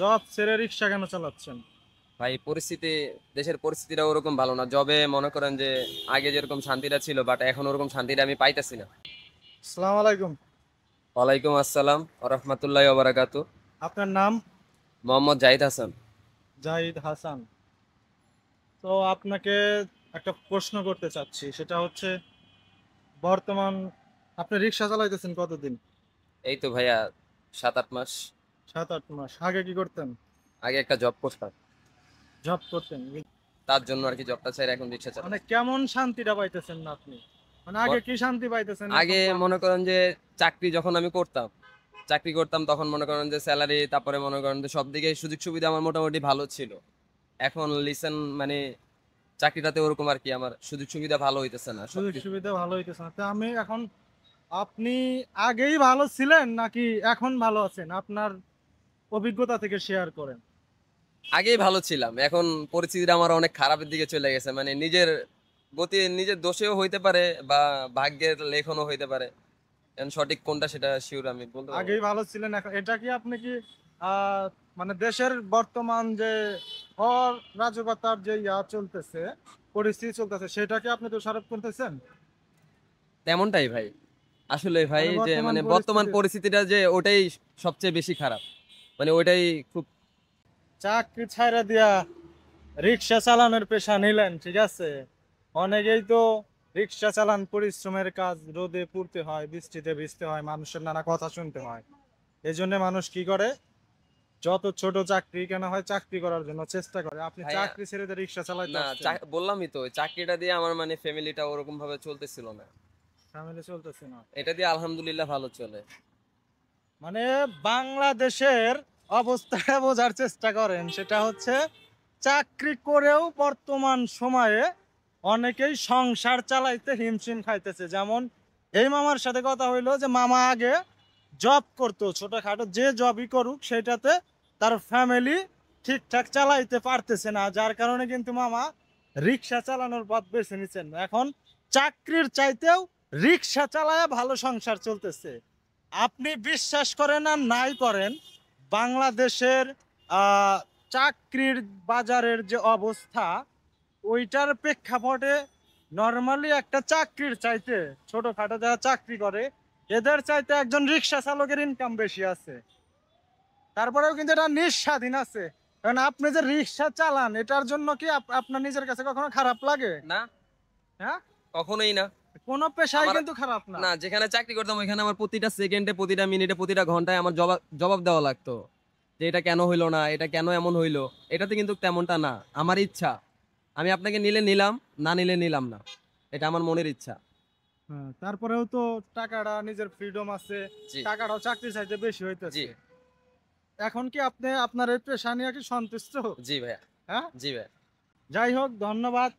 Job ছেড়ে রিক্সা কেন চালাচ্ছেন? ভাই পরিস্থিতি, দেশের পরিস্থিতিটা ওরকম ভালো না। জবে মনে করেন যে আগে যেরকম শান্তিটা ছিল, বাট এখন ওরকম শান্তিটা আমি পাইতেছি না। আসসালামু আলাইকুম। ওয়ালাইকুম আসসালাম ওয়া রাহমাতুল্লাহি ওয়া বারাকাতু। আপনার নাম? মোহাম্মদ জাহিদ হাসান। জাহিদ হাসান। তো আপনাকে একটা প্রশ্ন করতে চাচ্ছি, সেটা হচ্ছে বর্তমান আপনি রিক্সা চালাইতেছেন কতদিন? এই তো ভাইয়া 7-8 মাস। 7-8 মাস আগে কি করতেন? আগে একটা জব করতাম, জব করতেন? তার জন্য আর কি জবটা ছেড়ে এখন রিক্সা মানে চালাচ্ছি। কেমন শান্তিটা পাইতেছেন না আপনি? মানে আগে ব- কি শান্তি পাইতেছেন আগে এখন মনে করেন যে চাকরি যখন আমি করতাম, তখন মনে করেন যে স্যালারি, তারপরে মনে করেন যে সব দিকে সুযোগ সুবিধা আমার মোটামুটি ভালো ছিল। এখন লিসেন মানে চাকরিটাতে ওরকম আর কি আমার সুযোগ সুবিধা ভালো হইতেছে না সুযোগ সবকিছু। সুবিধা ভালো হইতেছে না, তো আমি এখন, আপনি আগেই ভালো ছিলেন নাকি এখন ভালো আছেন? আপনার অভিজ্ঞতা থেকে শেয়ার করেন। আগেই ভালো ছিলাম, এখন পরিস্থিতিটা আমার অনেক খারাপের দিকে চলে গেছে। মানে নিজের গতি নিজের দোষেও হইতে পারে, বা ভাগ্যের লেখনও হইতে পারে। এখন সঠিক কোনটা সেটা শিওর আমি বলতে পারবো আগেই না। ভালো ছিলেন, এখন এটা কি আপনি কি আহ মানে দেশের বর্তমান যে অরাজকতার যে চলতেছে, পরিস্থিতি চলতেছে, সেটাকে আপনি দোষারোপ করতেছেন? তেমনটাই ভাই। আসলে ভাই মানে যে বর্তমান মানে বর্তমান পরিস্থিতি, পরিস্থিতিটা যে ওটাই সবচেয়ে বেশি খারাপ। মানে ওইটাই খুব। চাকরি ছাইড়া দিয়া রিক্সা চালানোর পেশা নিলেন, ঠিক আছে। অনেকেই তো রিক্সা চালান, পরিশ্রমের কাজ, রোদে পুড়তে হয়, বৃষ্টিতে ভিজতে হয়, মানুষের নানা কথা শুনতে হয়। এই জন্য মানুষ কি করে, যত ছোট চাকরি কেন হয় চাকরি করার জন্য চেষ্টা করে। আপনি ভাইয়া, চাকরি ছেড়ে দিয়ে রিক্সা চালাইতে না আসছেন? বললামই তো ওই চাকরিটা দিয়ে আমার মানে ফ্যামিলিটা ওরকম ভাবে চলতেছিল না। ফ্যামিলি চলতেছে না? এটা দিয়ে আলহামদুলিল্লাহ ভালো চলে। মানে বাংলাদেশের অবস্থাটা বোঝার চেষ্টা করেন, সেটা হচ্ছে চাকরি করেও বর্তমান সময়ে অনেকেই সংসার চালাইতে হিমশিম খাইতেছে। যেমন এই মামার সাথে কথা হইলো যে মামা আগে জব করতো, ছোটখাটো যে জবই করুক সেটাতে তার ফ্যামিলি ঠিকঠাক চালাইতে পারতেছে না, যার কারণে কিন্তু মামা রিক্সা চালানোর পথ বেছে নিচ্ছেন। এখন চাকরির চাইতেও রিক্সা চালায়া ভালো সংসার চলতেছে। আপনি বিশ্বাস করেন আর নাই করেন, বাংলাদেশের আহ, চাকরির বাজারের যে অবস্থা, ওইটার প্রেক্ষাপটে নর্মালি একটা চাকরির চাইতে, ছোটখাটো যারা চাকরি করে এদের চাইতে একজন রিক্সা চালকের ইনকাম বেশি আছে। তারপরেও কিন্তু এটা নিঃস্বাধীন আছে। কারণ আপনি যে রিক্সা চালান, এটার জন্য কি আপনার নিজের কাছে কখনো খারাপ লাগে? না, হ্যাঁ, কখনোই না। কোনো পেশাই আমার, কিন্তু খারাপ না। না যেখানে চাকরি করতাম ওইখানে আমার প্রতিটা সেকেন্ডে, প্রতিটা মিনিটে, প্রতিটা ঘন্টায় আমার জবাব জবাব দেওয়া লাগতো যে এটা কেন হইলো না, এটা কেন এমন হইলো। এটাতে কিন্তু তেমনটা না। আমার ইচ্ছা, আমি আপনাকে নিলে নিলাম, না নিলে নিলাম না। এটা আমার মনের ইচ্ছা। হ্যাঁ, তারপরেও তো টাকাটা, নিজের ফ্রিডম আছে, জি। টাকাটাও চাকরির চাইতে বেশি জি। হইতেছে। এখন কি আপনি আপনার এই পেশা নিয়ে কি সন্তুষ্ট? জি ভাইয়া। হ্যাঁ। জি ভাইয়া। যাই হোক, ধন্যবাদ।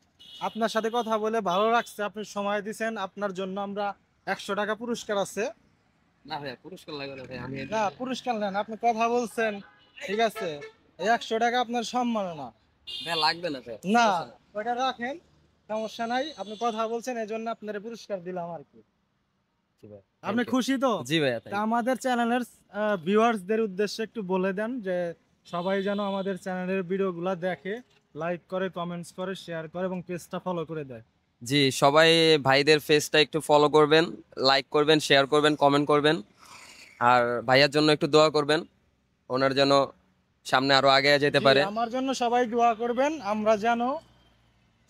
আপনার সাথে কথা বলে ভালো লাগছে, আপনি সময় দিছেন, আপনার জন্য আমরা 100 টাকা পুরস্কার আছে। না ভাইয়া, পুরস্কার লাগবে না ভাই, আমি না, পুরস্কার নেন, আপনি কথা বলছেন, ঠিক আছে। এই 100 টাকা আপনার সম্মাননা। ভাইয়া লাগবে না ভাইয়া, না, সমস্যা নেই। ওটা রাখেন, সমস্যা নাই। আপনি কথা বলছেন, এই জন্য আপনার পুরস্কার দিলাম আর কি। জি ভাইয়া, আপনি থ্যাংক ইউ। খুশি তো? জি ভাইয়া, তা থ্যাংক ইউ। আমাদের চ্যানেলের ভিউয়ার্সদের উদ্দেশ্যে একটু বলে দেন যে সবাই যেন আমাদের চ্যানেলের ভিডিওগুলো দেখে, লাইক করে, কমেন্টস করে, শেয়ার করে এবং পেজটা ফলো করে দেয়। জি, সবাই ভাইদের ফেসটা একটু ফলো করবেন, লাইক করবেন, শেয়ার করবেন, কমেন্ট করবেন। আর ভাইয়ার জন্য একটু দোয়া করবেন, ওনার যেন সামনে আরো আগে যেতে জি, পারে। আমার জন্য সবাই দোয়া করবেন, আমরা যেন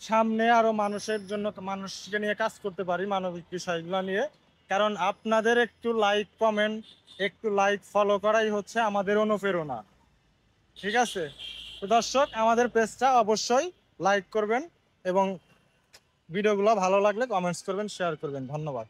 সামনে আরো মানুষের জন্য, মানুষকে নিয়ে কাজ করতে পারি, মানবিক বিষয়গুলো নিয়ে। কারণ আপনাদের একটু লাইক কমেন্ট, একটু লাইক ফলো করাই হচ্ছে আমাদের অনুপ্রেরণা, ঠিক আছে। তো দর্শক, আমাদের পেজটা অবশ্যই লাইক করবেন এবং ভিডিওগুলো ভালো লাগলে কমেন্টস করবেন, শেয়ার করবেন। ধন্যবাদ।